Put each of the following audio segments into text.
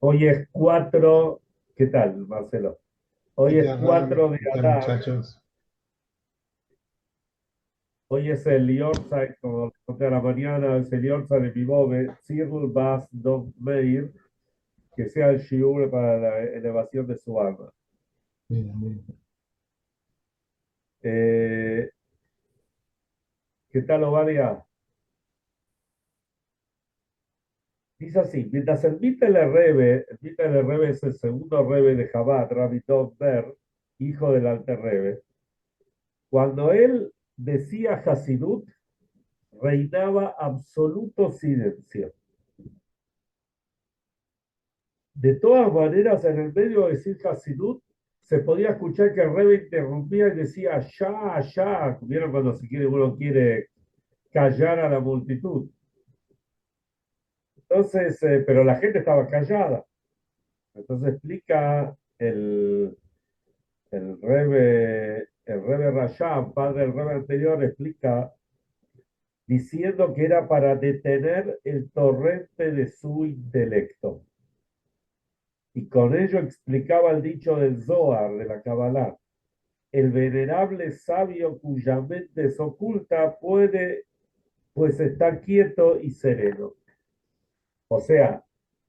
Hoy es 4. ¿Qué tal, Marcelo? ¿Qué Hoy es tal, Ram? 4 de ¿Qué tal, Adar. muchachos? Hoy es el Yortzeit, como les conté a la mañana, es el Yortzeit de mi Bove, Cyril Bas Dov Meir, que sea el shiur para la elevación de su alma. Mira, mira. Eh, ¿Qué tal, Ovadia? Dice así, mientras el Mittler Rebbe es el segundo Rebbe de Chabad, Rabbi Dov Ber, hijo del Alter Rebbe, cuando él decía Hasidut, reinaba absoluto silencio. De todas maneras, en el medio de decir Hasidut, se podía escuchar que el Rebbe interrumpía y decía, ya, ya, vieron cuando uno quiere callar a la multitud. Entonces, pero la gente estaba callada. Entonces explica el Rebbe Rashab, padre del Rebbe anterior, explica diciendo que era para detener el torrente de su intelecto. Y con ello explicaba el dicho del Zohar, de la Kabbalah. El venerable sabio cuya mente es oculta puede, pues, estar quieto y sereno. O sea,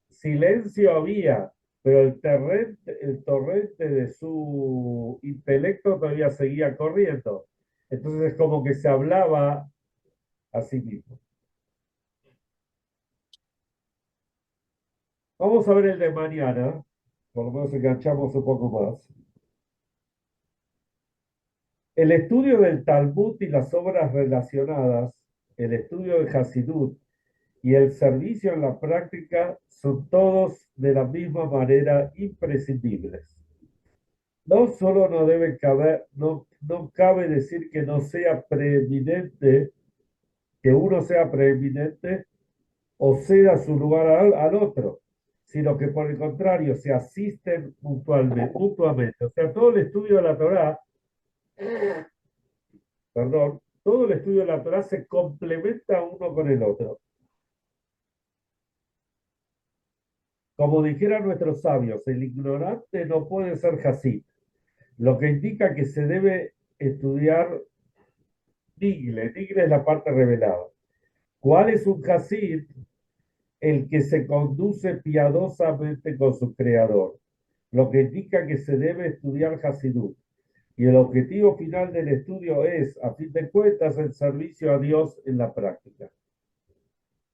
silencio había, pero el torrente de su intelecto todavía seguía corriendo. Entonces es como que se hablaba a sí mismo. Vamos a ver el de mañana, por lo menos enganchamos un poco más. El estudio del Talmud y las obras relacionadas, el estudio del Hasidut y el servicio en la práctica son todos de la misma manera imprescindibles. No solo no debe caber, no cabe decir que no sea preeminente, que uno sea preeminente o ceda su lugar al otro, sino que por el contrario se asisten mutuamente. O sea, todo el estudio de la Torá, perdón, todo el estudio de la Torá se complementa uno con el otro. Como dijeran nuestros sabios, el ignorante no puede ser Hasid, lo que indica que se debe estudiar Digle. Digle es la parte revelada. ¿Cuál es un Hasid? El que se conduce piadosamente con su creador, lo que indica que se debe estudiar Hasidut. Y el objetivo final del estudio es, a fin de cuentas, el servicio a Dios en la práctica.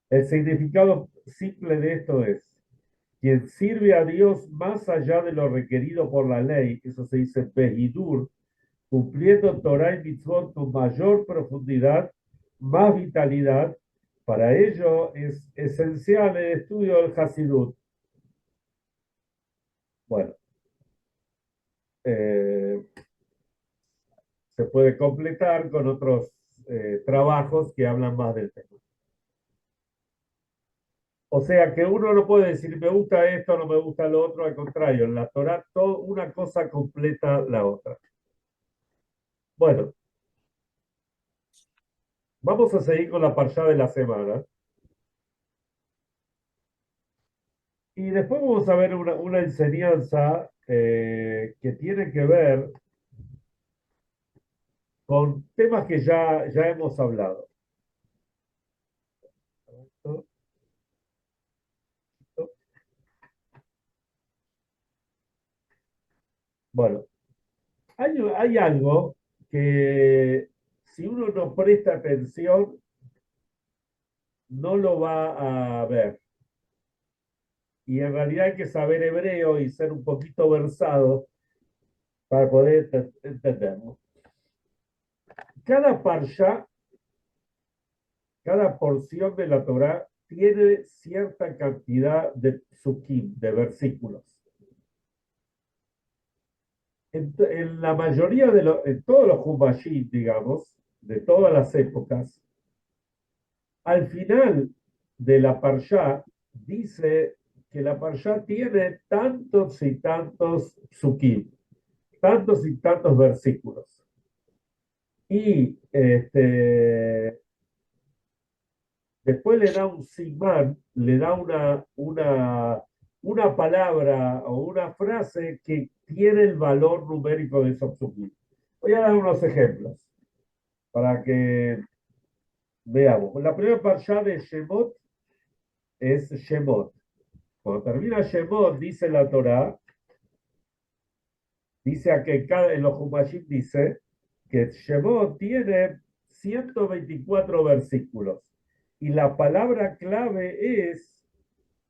El significado simple de esto es, quien sirve a Dios más allá de lo requerido por la ley, eso se dice Behidur, cumpliendo Torah y Mitzvot con mayor profundidad, más vitalidad. Para ello es esencial el estudio del Hasidut. Bueno, eh, se puede completar con otros trabajos que hablan más del tema. O sea que uno no puede decir me gusta esto, no me gusta lo otro, al contrario, en la Torah una cosa completa la otra. Bueno, vamos a seguir con la parshá de la semana. Y después vamos a ver una enseñanza que tiene que ver con temas que ya hemos hablado. Bueno, hay algo que si uno no presta atención, no lo va a ver. Y en realidad hay que saber hebreo y ser un poquito versado para poder entenderlo. Cada parsha, cada porción de la Torah tiene cierta cantidad de psukim, de versículos. En la mayoría en todos los Humashim, digamos, de todas las épocas, al final de la parsha dice que la parsha tiene tantos y tantos psukim, tantos y tantos versículos. Y después le da un simán, le da una palabra o una frase que tiene el valor numérico de esos psukim. Voy a dar unos ejemplos para que veamos. La primera parsha de Shemot es Shemot. Cuando termina Shemot, dice la Torá, dice a que en los Humashim dice que Shemot tiene 124 versículos. Y la palabra clave es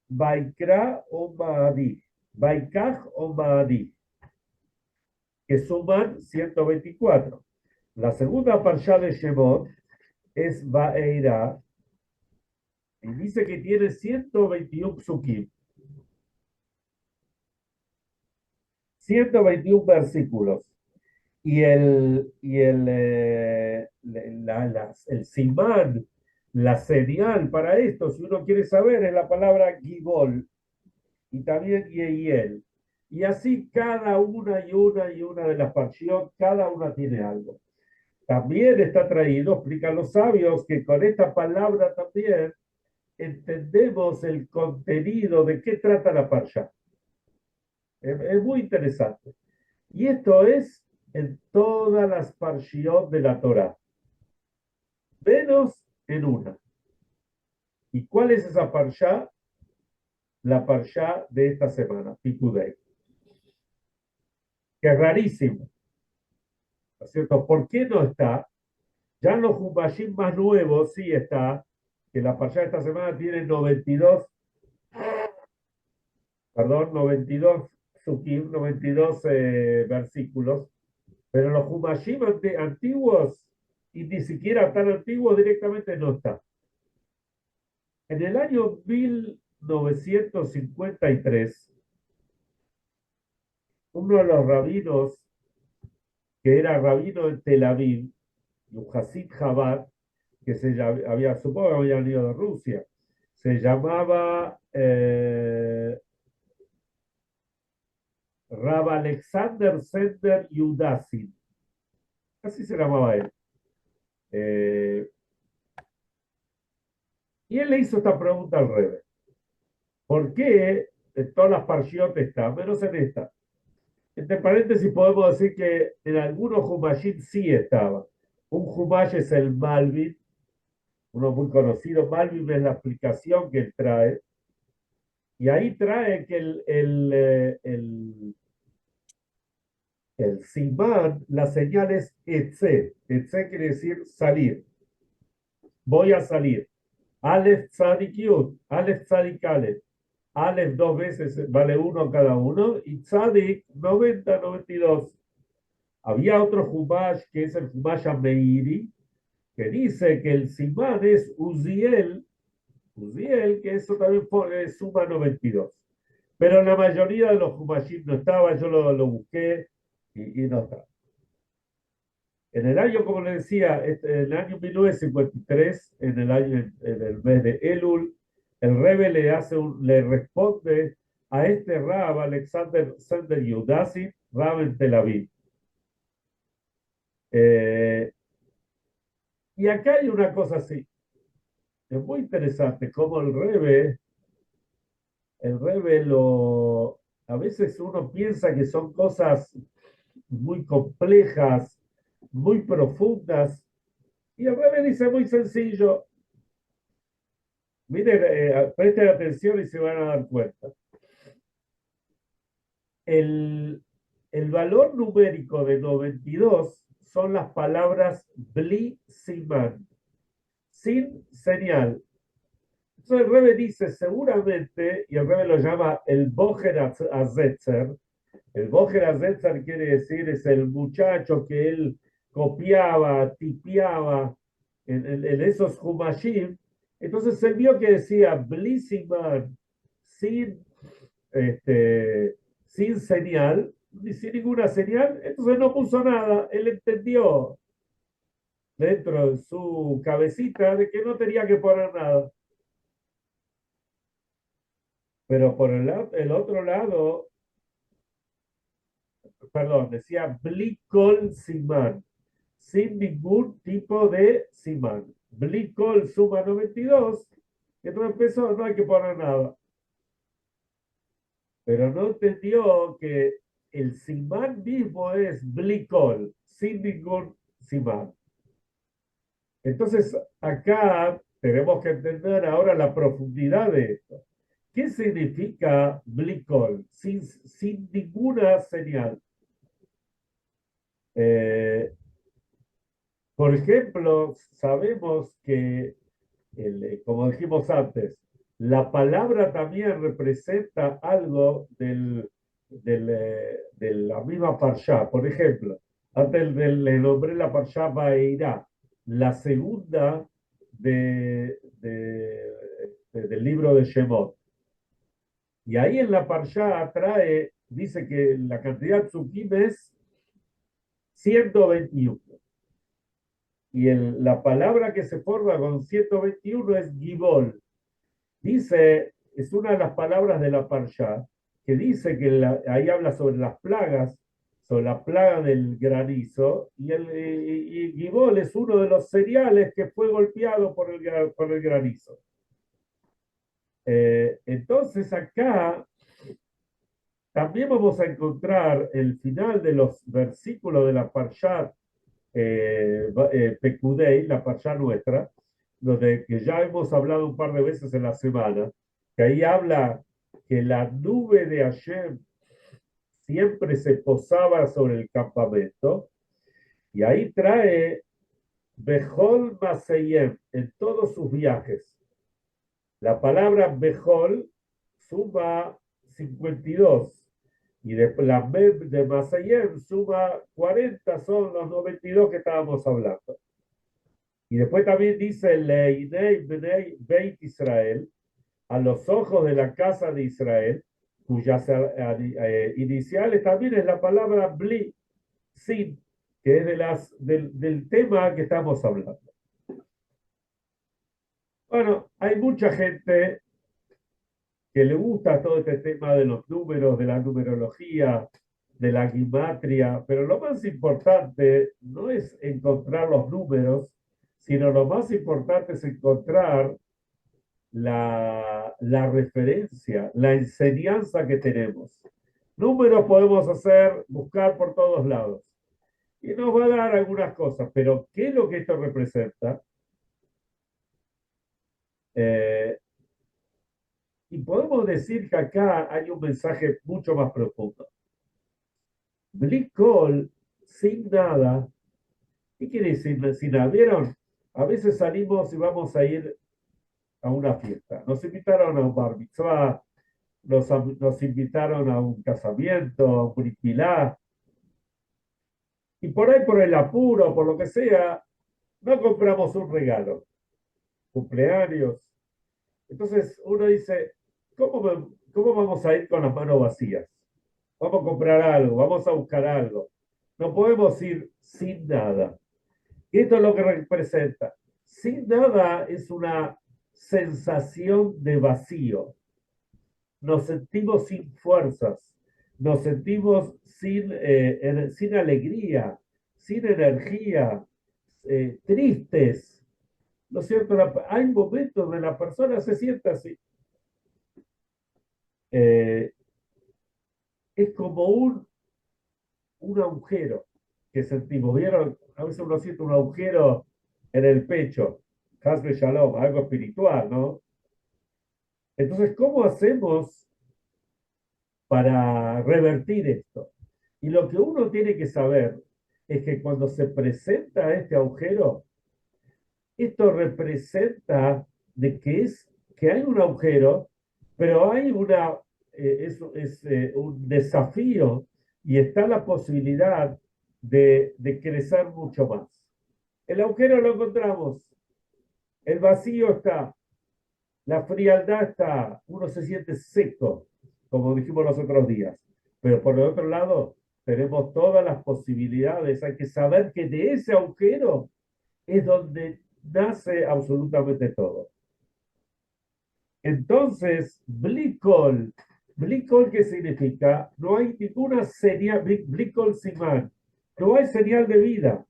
Baikra o Maadi. Baikaj o Maadi, que suman 124. La segunda parsha de Shemot es Vaeira, y dice que tiene 121 psukim, 121 versículos. El simán, la señal para esto, si uno quiere saber, es la palabra Gibol y también Yehiel. Y así cada una y una de las parshiot, cada una tiene algo. También está traído, explican los sabios, que con esta palabra también entendemos el contenido de qué trata la parsha. Es muy interesante. Y esto es en todas las parshiot de la Torah, menos en una. ¿Y cuál es esa parsha? La parsha de esta semana, Pikudei, que es rarísimo, ¿no es cierto? ¿Por qué no está? Ya en los Humashim más nuevos sí está, que la parsha de esta semana tiene 92, perdón, 92 sukim, 92 versículos, pero los Humashim antiguos, y ni siquiera tan antiguos, directamente no está. En el año 1953, uno de los rabinos, que era rabino en Tel Aviv, un Hasid Chabad, que había, supongo que había venido de Rusia, se llamaba Rab Alexander Sender Yudasin, así se llamaba él. Y él le hizo esta pregunta al Rebbe: ¿por qué en todas las parshiot está, menos en esta? Entre paréntesis podemos decir que en algunos Humashim sí estaba. Un Humash es el Malvin, uno muy conocido. Malvin es la aplicación que él trae. Y ahí trae que el Simán, la señal es Etze. Etze quiere decir salir. Voy a salir. Aleph Tzadik Yud, Aleph Tzadik Aleph. Aleph dos veces vale uno cada uno. Y Tzadik 90, 92. Había otro Humash que es el Humash Meiri, que dice que el Simán es Uziel, que eso también suma 92. Pero en la mayoría de los Humashim no estaba, yo lo busqué y no está. En el año, como les decía, en el año 1953, en el mes de Elul, el Rebbe le responde a este Rab, Alexander Sender Yudasi, Rab en Tel Aviv. Y acá hay una cosa así. Es muy interesante cómo el Rebbe a veces uno piensa que son cosas muy complejas, muy profundas, y el Rebbe dice muy sencillo. Miren, presten atención y se van a dar cuenta. El, el valor numérico de 92 son las palabras Bli Siman, sin señal. Entonces el Rebbe dice seguramente, y el Rebbe lo llama el Boger Azetzer. El Boger Azetzer quiere decir es el muchacho que él copiaba, tipeaba en esos Humashim. Entonces él vio que decía Blissiman sin, sin señal, ni sin ninguna señal, entonces no puso nada. Él entendió dentro de su cabecita de que no tenía que poner nada. Pero por el otro lado, perdón, decía Blikol Siman, sin ningún tipo de Siman. Blikol suma 92, y entonces empezó, no hay que poner nada. pero no entendió que el simán mismo es blicol, sin ningún simán. Entonces, acá tenemos que entender ahora la profundidad de esto. ¿Qué significa blicol? Sin ninguna señal. Eh, por ejemplo, sabemos que, como dijimos antes, la palabra también representa algo de la misma parsha. Por ejemplo, antes le nombré la parsha Baeirá, la segunda del libro de Shemot. Y ahí en la parsha dice que la cantidad de tzukim es 121. Y la palabra que se forma con 121 es Gibol. Dice, es una de las palabras de la Parsha, que dice que ahí habla sobre las plagas, sobre la plaga del granizo, y Gibol es uno de los cereales que fue golpeado por el granizo. Entonces acá también vamos a encontrar el final de los versículos de la Parsha Pekudei, la Parsha nuestra, donde que ya hemos hablado un par de veces en la semana, que ahí habla que la nube de Hashem siempre se posaba sobre el campamento, y ahí trae Behol Maseyem en todos sus viajes. La palabra Behol suma 52 y la Mem de Maseyem suma 40, son los 92 que estábamos hablando. Y después también dice Leinei Bnei Beit Israel, a los ojos de la casa de Israel, cuyas iniciales también es la palabra Bli, sin, que es del tema que estamos hablando. Bueno, hay mucha gente que le gusta todo este tema de los números, de la numerología, de la gimatria, pero lo más importante no es encontrar los números, sino lo más importante es encontrar la referencia, la enseñanza que tenemos. Números podemos buscar por todos lados. Y nos va a dar algunas cosas, pero ¿qué es lo que esto representa? Eh, y podemos decir que acá hay un mensaje mucho más profundo. Blicol, sin nada. ¿Qué quiere decir sin nada? ¿Vieron? A veces salimos y vamos a ir a una fiesta. Nos invitaron a un bar mitzvah, nos invitaron a un casamiento, a un brit-milá, y por ahí, por el apuro, por lo que sea, no compramos un regalo, cumpleaños. Entonces uno dice, ¿cómo vamos a ir con las manos vacías? Vamos a comprar algo, vamos a buscar algo. No podemos ir sin nada. Y esto es lo que representa. Sin nada es una sensación de vacío. Nos sentimos sin fuerzas, nos sentimos sin alegría, sin energía, tristes. ¿No es cierto? Hay momentos donde la persona se siente así. Eh, es como un agujero que sentimos. ¿Vieron? A veces uno siente un agujero en el pecho. Hasbe Shalom, algo espiritual, ¿no? Entonces, ¿cómo hacemos para revertir esto? Y lo que uno tiene que saber es que cuando se presenta este agujero, esto representa que hay un agujero, pero hay un desafío y está la posibilidad de crecer mucho más. El agujero lo encontramos, el vacío está, la frialdad está, uno se siente seco, como dijimos los otros días. Pero por el otro lado, tenemos todas las posibilidades. Hay que saber que de ese agujero es donde nace absolutamente todo. Entonces, Blicol, Blicol, ¿qué significa? No hay ninguna señal, Blicol Simán, no hay señal de vida.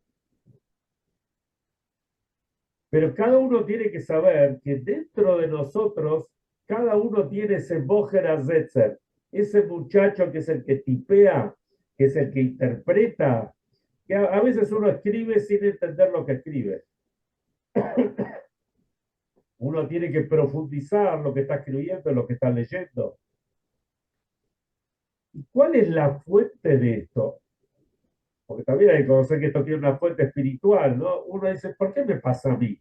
Pero cada uno tiene que saber que dentro de nosotros, cada uno tiene ese Bojer Azetzer. ese muchacho que es el que tipea, que es el que interpreta, que a veces uno escribe sin entender lo que escribe. Uno tiene que profundizar lo que está escribiendo, lo que está leyendo. ¿Y cuál es la fuente de esto? Porque también hay que conocer que esto tiene una fuente espiritual, ¿no? Uno dice, ¿por qué me pasa a mí?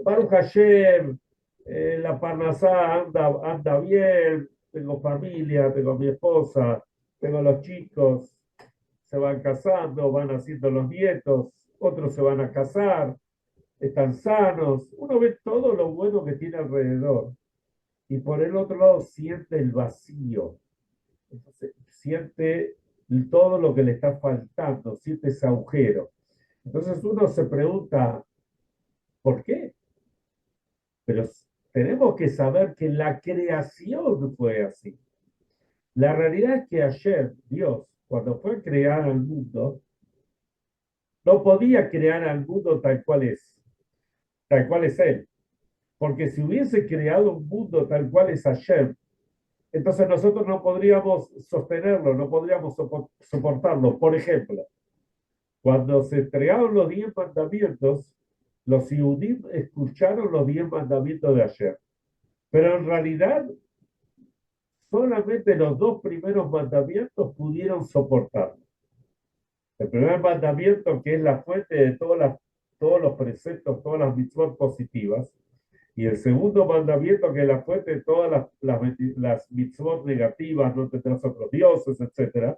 Baruch Hashem, la Parnasá anda bien, tengo familia, tengo mi esposa, tengo los chicos, se van casando, van haciendo los nietos, otros se van a casar, están sanos. Uno ve todo lo bueno que tiene alrededor y por el otro lado siente el vacío. Entonces, siente todo lo que le está faltando, siente ese agujero. Entonces uno se pregunta, ¿por qué? Pero tenemos que saber que la creación fue así. La realidad es que ayer Dios, cuando fue a crear al mundo, no podía crear al mundo tal cual es Él. Porque si hubiese creado un mundo tal cual es ayer, entonces nosotros no podríamos sostenerlo, no podríamos soportarlo. Por ejemplo, cuando se entregaron los 10 mandamientos, los Yehudim escucharon los 10 mandamientos de ayer. Pero en realidad, solamente los 2 primeros mandamientos pudieron soportarlo. El primer mandamiento, que es la fuente de todos los preceptos, todas las mitzvot positivas, y el segundo mandamiento, que es la fuente de todas las mitzvot negativas, no tendrás otros dioses, etc.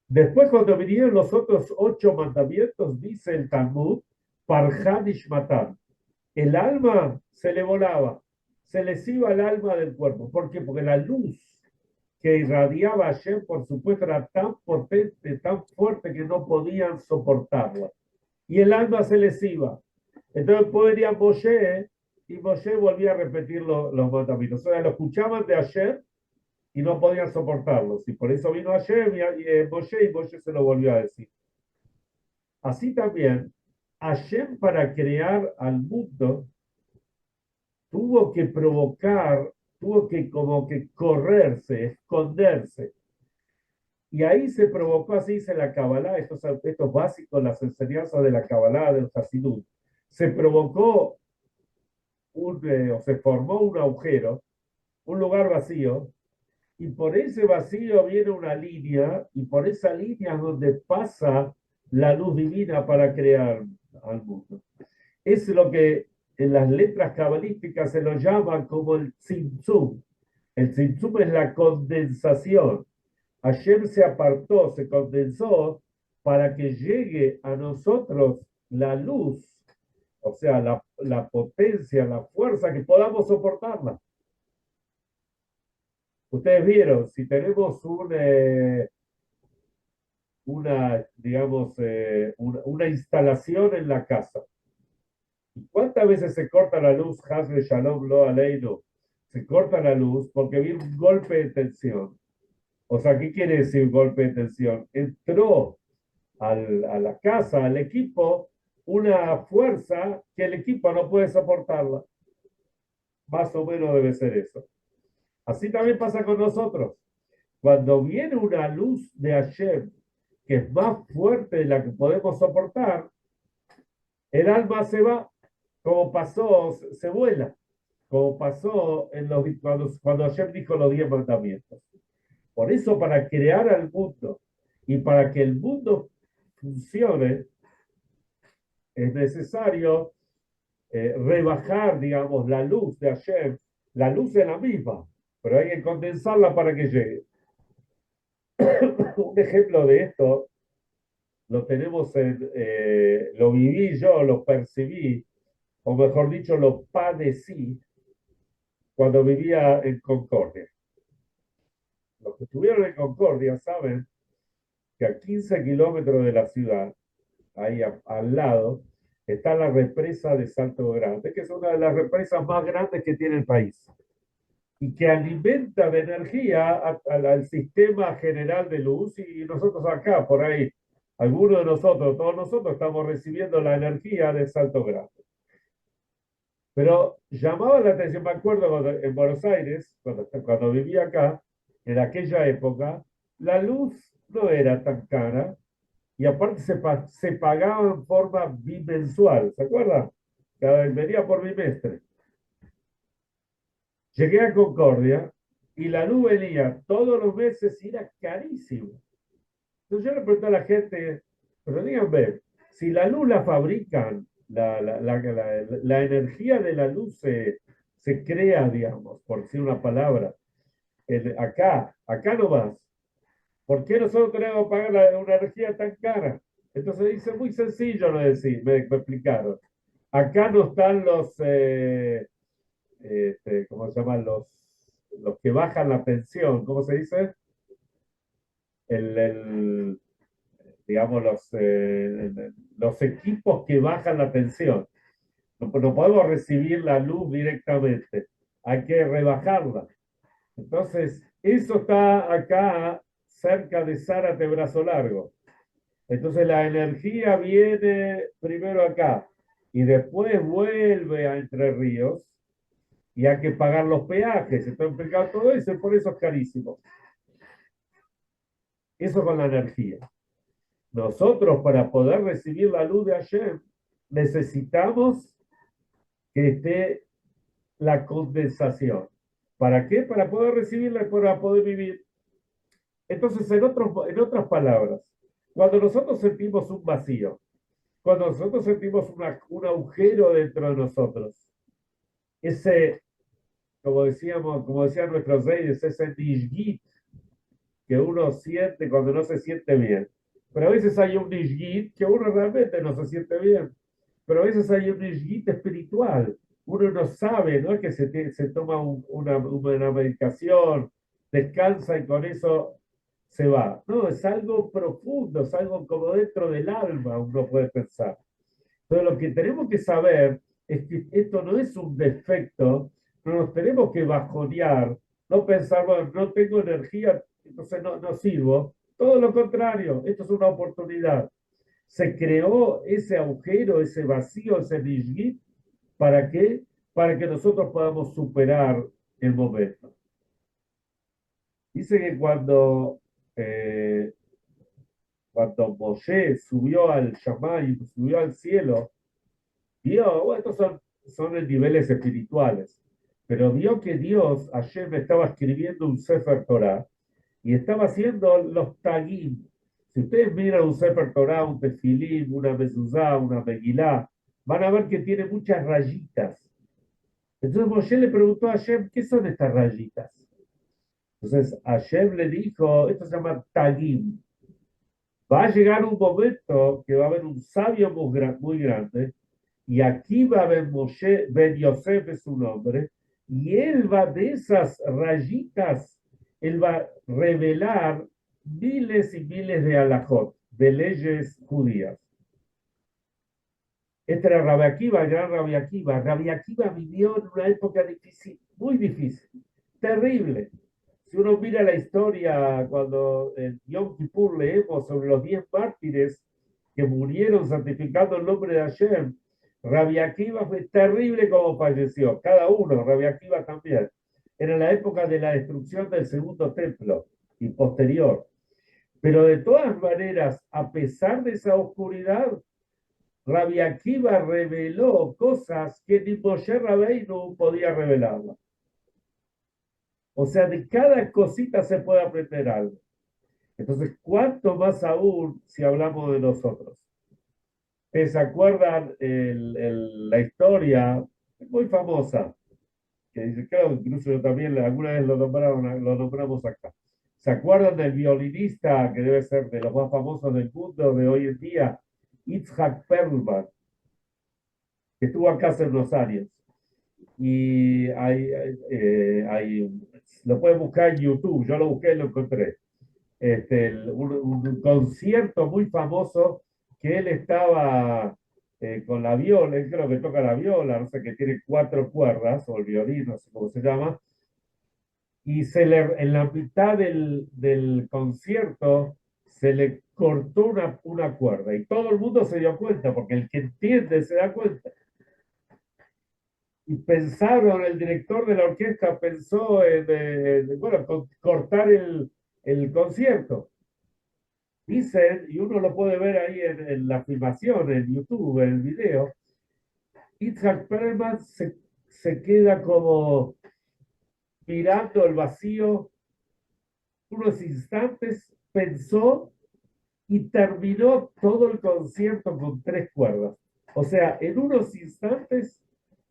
Después, cuando vinieron los otros 8 mandamientos, dice el Talmud, Parhan Ishmatan, el alma se le volaba, se les iba el alma del cuerpo. ¿Por qué? Porque la luz que irradiaba Hashem, por supuesto, era tan potente, tan fuerte que no podían soportarla. Y el alma se les iba. Entonces podrían Moshe, y Moshe volvía a repetir los mandamientos. O sea, lo escuchaban de Hashem y no podían soportarlos. Y por eso vino Hashem y Moshe, y Moshe se lo volvió a decir. Así también, Hashem, para crear al mundo, tuvo que provocar, tuvo que como que correrse, esconderse. Y ahí se provocó, así dice la Kabbalah, estos básicos, las enseñanzas de la Kabbalah, del Hasidut. Se provocó o se formó un agujero, un lugar vacío, y por ese vacío viene una línea, y por esa línea es donde pasa la luz divina para crear al mundo. Es lo que en las letras cabalísticas se lo llaman como el tzimtzum. El tzimtzum es la condensación. Ayer se apartó, se condensó para que llegue a nosotros la luz, o sea, la potencia, la fuerza, que podamos soportarla. Ustedes vieron, si tenemos digamos, una instalación en la casa, ¿cuántas veces se corta la luz? Hasbe Shalom Lo Aleinu. Se corta la luz porque viene un golpe de tensión. O sea, ¿qué quiere decir golpe de tensión? Entró a la casa, al equipo, una fuerza que el equipo no puede soportarla. Más o menos debe ser eso. Así también pasa con nosotros. Cuando viene una luz de Hashem que es más fuerte de la que podemos soportar, el alma se va, como pasó, se vuela, como pasó cuando Hashem dijo los 10 mandamientos. Por eso, para crear al mundo y para que el mundo funcione, es necesario rebajar, digamos, la luz de Hashem. La luz es la misma, pero hay que condensarla para que llegue. Un ejemplo de esto lo tenemos lo viví yo, lo percibí, o mejor dicho, lo padecí cuando vivía en Concordia. Los que estuvieron en Concordia saben que a 15 kilómetros de la ciudad, ahí al lado, está la represa de Salto Grande, que es una de las represas más grandes que tiene el país y que alimenta de energía al sistema general de luz, y nosotros acá, por ahí, algunos de nosotros, todos nosotros estamos recibiendo la energía de Salto Grande. Pero llamaba la atención, me acuerdo en Buenos Aires, cuando vivía acá, en aquella época, la luz no era tan cara y aparte se pagaba en forma bimensual, ¿se acuerdan? Cada vez venía por bimestre. Llegué a Concordia y la luz venía todos los meses y era carísimo. Entonces yo le pregunté a la gente, pero díganme, si la luz la fabrican, la energía de la luz se crea, digamos, por decir una palabra, acá nomás, ¿por qué nosotros tenemos que pagar una energía tan cara? Entonces dice, muy sencillo, no decir, me explicaron. Acá no están ¿cómo se llaman? Los que bajan la pensión, ¿cómo se dice? El, digamos, los equipos que bajan la tensión. No podemos recibir la luz directamente, hay que rebajarla. Entonces, eso está acá cerca de Zárate, Brazo Largo. Entonces, la energía viene primero acá y después vuelve a Entre Ríos y hay que pagar los peajes. Está implicado todo eso y por eso es carísimo. Eso con la energía. Nosotros, para poder recibir la luz de Hashem, necesitamos que esté la condensación. ¿Para qué? Para poder recibirla y para poder vivir. Entonces, en otras palabras, cuando nosotros sentimos un vacío, cuando nosotros sentimos un agujero dentro de nosotros, ese, como decían nuestros reyes, ese nishgit que uno siente cuando no se siente bien. Pero a veces hay un nishgit que uno realmente no se siente bien. Pero a veces hay un nishgit espiritual. Uno no sabe, ¿no? Que se toma una medicación, descansa y con eso se va. No, es algo profundo, es algo como dentro del alma, uno puede pensar. Pero lo que tenemos que saber es que esto no es un defecto, no nos tenemos que bajonear, no pensar, bueno, no tengo energía, entonces no sirvo. Todo lo contrario, esto es una oportunidad. Se creó ese agujero, ese vacío, ese nishgit, ¿para qué? Para que nosotros podamos superar el momento. Dice que cuando Moshe subió al Shammai, subió al cielo, vio, bueno, son niveles espirituales, pero vio que Dios ayer me estaba escribiendo un Sefer Torah y estaba haciendo los tagim. Si ustedes miran un Sefer Torah, un Tefilim, una Mezuzá, una Megilá, van a ver que tiene muchas rayitas. Entonces Moshe le preguntó a Hashem, ¿qué son estas rayitas? Entonces Hashem le dijo, esto se llama tagim. Va a llegar un momento que va a haber un sabio muy grande y aquí va a haber Moshe Ben Yosef es su nombre, y él va de esas rayitas, él va a revelar miles y miles de alajot, de leyes judías. Este era Rabbi Akiva, el gran Rabbi Akiva. Rabbi Akiva vivió en una época difícil, muy difícil, terrible. Si uno mira la historia, cuando en Yom Kippur leemos sobre los 10 mártires que murieron santificando el nombre de Hashem, Rabbi Akiva fue terrible como falleció, cada uno, Rabbi Akiva también. Era la época de la destrucción del segundo templo y posterior. Pero de todas maneras, a pesar de esa oscuridad, Rabbi Akiva reveló cosas que ni Moshe Rabbeinu podía revelarlas. O sea, de cada cosita se puede aprender algo. Entonces, ¿cuánto más aún si hablamos de nosotros? ¿Se acuerdan la historia muy famosa? Que dice, creo que incluso yo también alguna vez lo nombramos acá. ¿Se acuerdan del violinista que debe ser de los más famosos del mundo de hoy en día? Itzhak Perlman, que estuvo acá hace unos años. Y lo pueden buscar en YouTube, yo lo busqué y lo encontré. Un concierto muy famoso que él estaba con la viola, él creo que toca la viola, no sé, que tiene 4 cuerdas, o el violín, no sé cómo se llama, y en la mitad del concierto se le cortó una cuerda y todo el mundo se dio cuenta, porque el que entiende se da cuenta. y pensaron, el director de la orquesta pensó en, bueno, cortar el concierto. Dicen, y uno lo puede ver ahí en la filmación, en YouTube, en el video, Itzhak Perlman se queda como mirando el vacío unos instantes, pensó y terminó todo el concierto con tres cuerdas. O sea, en unos instantes,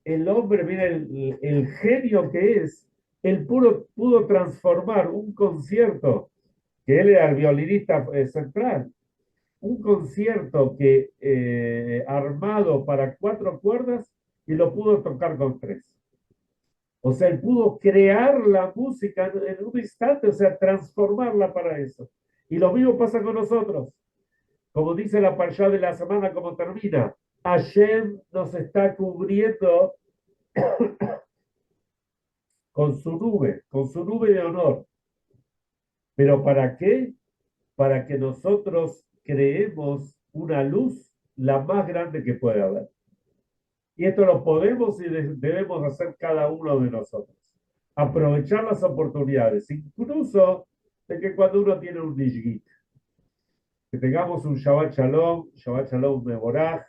el hombre, mira el genio que es, él pudo transformar un concierto, que él era el violinista central, un concierto que armado para cuatro cuerdas y lo pudo tocar con tres. O sea, él pudo crear la música en un instante, o sea, transformarla para eso. Y lo mismo pasa con nosotros. Como dice la parsha de la semana, como termina, Hashem nos está cubriendo con su nube de honor. ¿Pero para qué? Para que nosotros creemos una luz la más grande que puede haber. Y esto lo podemos y debemos hacer cada uno de nosotros. Aprovechar las oportunidades, incluso de que cuando uno tiene un nishgit, que tengamos un Shabbat Shalom Mevorach,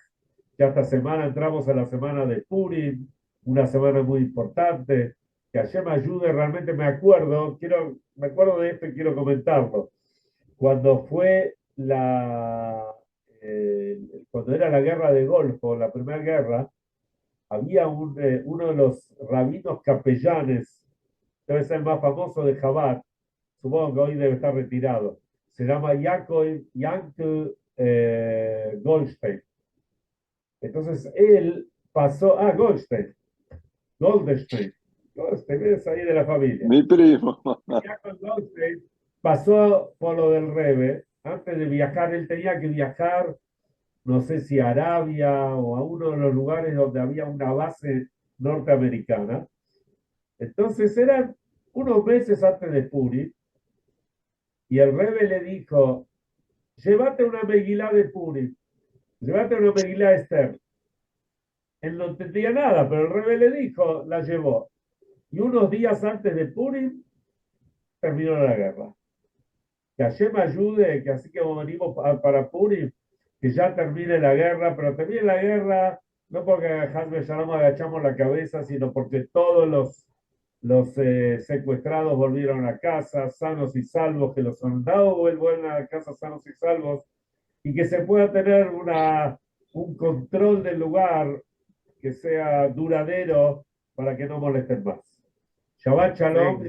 que esta semana entramos a la semana de Purim, una semana muy importante, que ayer me ayude, realmente me acuerdo de esto y quiero comentarlo. Cuando fue cuando era la guerra de Golfo, la primera guerra, había uno de los rabinos capellanes, debe ser el más famoso de Chabad, supongo que hoy debe estar retirado. Se llama Yankel Goldstein. Entonces él pasó, Goldstein, Goldstein es ahí de la familia. Mi primo. Yankel Goldstein pasó por lo del Rebbe. Antes de viajar, él tenía que viajar, no sé si a Arabia o a uno de los lugares donde había una base norteamericana. Entonces eran unos meses antes de Puri, y el Rebbe le dijo, llévate una Megilá de Puri, llévate una Megilá Esther. Él no entendía nada, pero el Rebbe le dijo, la llevó. Y unos días antes de Purim terminó la guerra. Que Hashem ayude, que así que venimos para Purim, que ya termine la guerra, pero termine la guerra no porque Hasbe Shalom agachamos la cabeza, sino porque todos los secuestrados volvieron a casa sanos y salvos, que los soldados vuelvan a casa sanos y salvos, y que se pueda tener un control del lugar que sea duradero para que no molesten más. Shabbat Shalom.